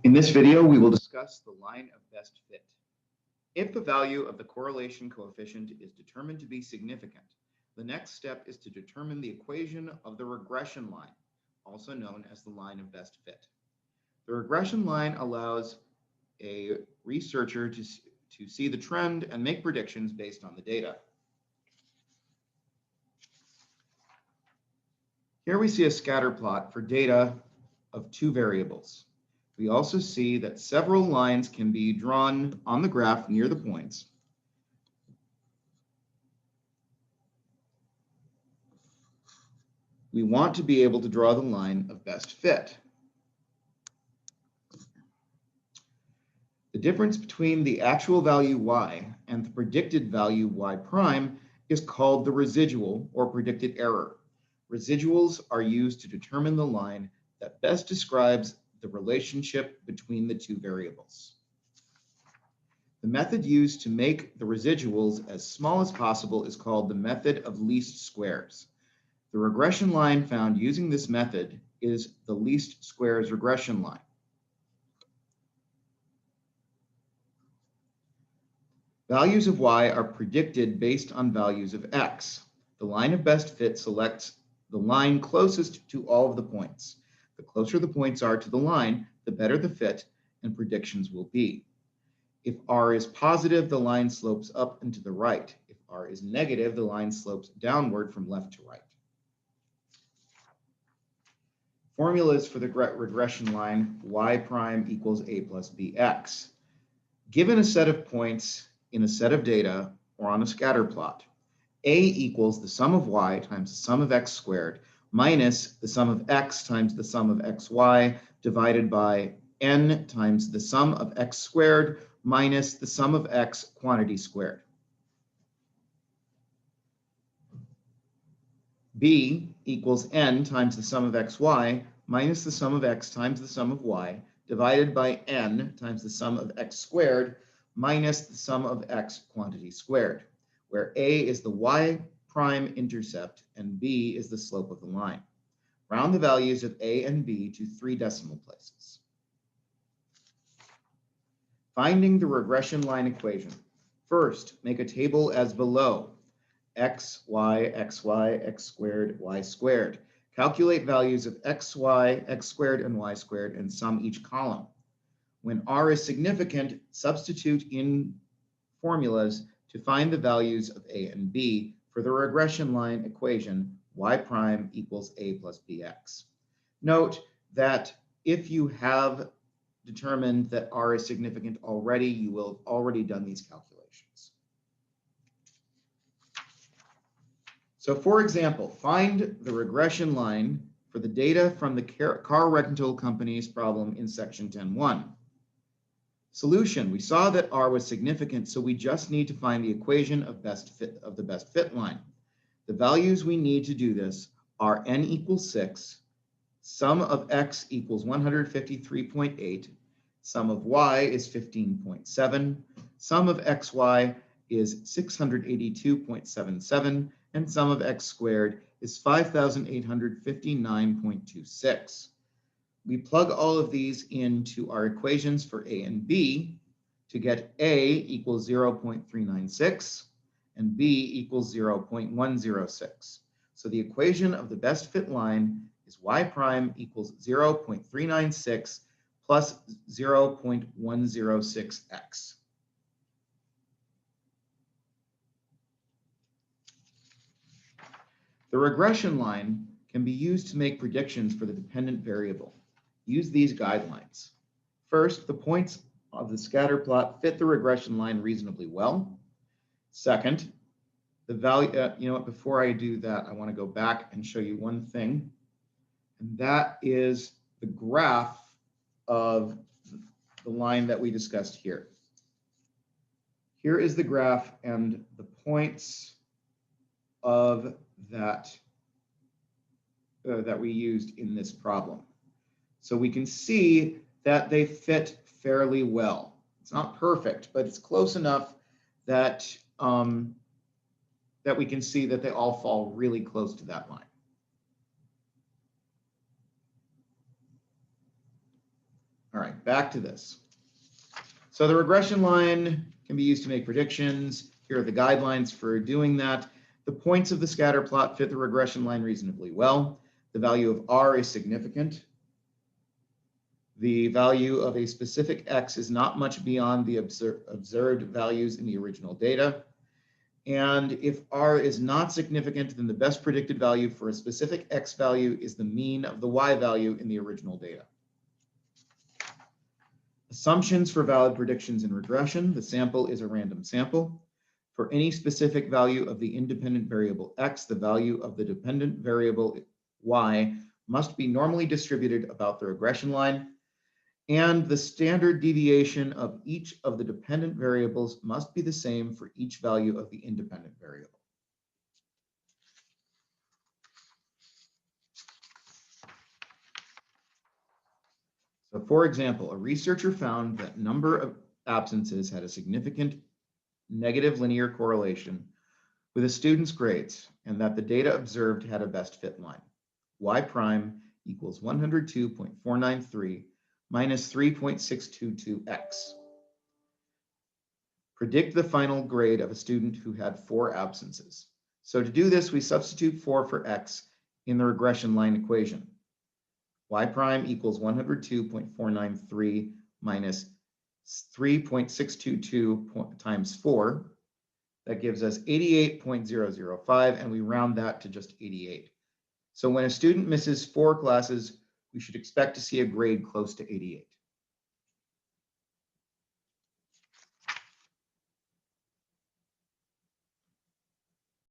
In this video, we will discuss the line of best fit. If the value of the correlation coefficient is determined to be significant, the next step is to determine the equation of the regression line, also known as the line of best fit. The regression line allows a researcher to see the trend and make predictions based on the data. Here we see a scatter plot for data of two variables. We also see that several lines can be drawn on the graph near the points. We want to be able to draw the line of best fit. The difference between the actual value y and the predicted value y prime is called the residual or predicted error. Residuals are used to determine the line that best describes the relationship between the two variables. The method used to make the residuals as small as possible is called the method of least squares. The regression line found using this method is the least squares regression line. Values of y are predicted based on values of x. The line of best fit selects the line closest to all of the points. The closer the points are to the line, the better the fit and predictions will be. If r is positive, the line slopes up and to the right. If r is negative, the line slopes downward from left to right. Formulas for the regression line y prime equals a plus bx. Given a set of points in a set of data or on a scatter plot, a equals the sum of y times the sum of x squared minus the sum of x times the sum of xy divided by n times the sum of x squared minus the sum of x quantity squared. B equals n times the sum of xy minus the sum of x times the sum of y divided by n times the sum of x squared minus the sum of x quantity squared, where a is the y prime intercept and b is the slope of the line. Round the values of a and b to 3 decimal places. Finding the regression line equation. First, make a table as below: x, y, xy, x squared, y squared. Calculate values of x, y, x squared, and y squared and sum each column. When r is significant, substitute in formulas to find the values of a and b for the regression line equation y prime equals a plus bx. Note that if you have determined that r is significant already, you will have already done these calculations. So for example, find the regression line for the data from the car rental company's problem in section 10.1. Solution: we saw that r was significant, so we just need to find the equation of the best fit line. The values we need to do this are n equals 6, sum of x equals 153.8, sum of y is 15.7, sum of xy is 682.77, and sum of x squared is 5,859.26. We plug all of these into our equations for a and b to get a equals 0.396 and b equals 0.106. So the equation of the best fit line is y prime equals 0.396 plus 0.106x. The regression line can be used to make predictions for the dependent variable. Use these guidelines. First, the points of the scatter plot fit the regression line reasonably well. Second, the value, before I do that, I want to go back and show you one thing, and that is the graph of the line that we discussed here. Here is the graph and the points of that we used in this problem. So we can see that they fit fairly well. It's not perfect, but it's close enough that that we can see that they all fall really close to that line. All right, back to this. So the regression line can be used to make predictions. Here are the guidelines for doing that. The points of the scatter plot fit the regression line reasonably well. The value of R is significant. The value of a specific X is not much beyond the observed values in the original data. And if R is not significant, then the best predicted value for a specific X value is the mean of the Y value in the original data. Assumptions for valid predictions in regression. The sample is a random sample. For any specific value of the independent variable X, the value of the dependent variable Y must be normally distributed about the regression line. And the standard deviation of each of the dependent variables must be the same for each value of the independent variable. So for example, a researcher found that number of absences had a significant negative linear correlation with a student's grades, and that the data observed had a best fit line. Y prime equals 102.493 minus 3.622x. Predict the final grade of a student who had 4 absences. So to do this, we substitute 4 for x in the regression line equation. Y prime equals 102.493 minus 3.622 times 4. That gives us 88.005, and we round that to just 88. So when a student misses 4 classes, we should expect to see a grade close to 88.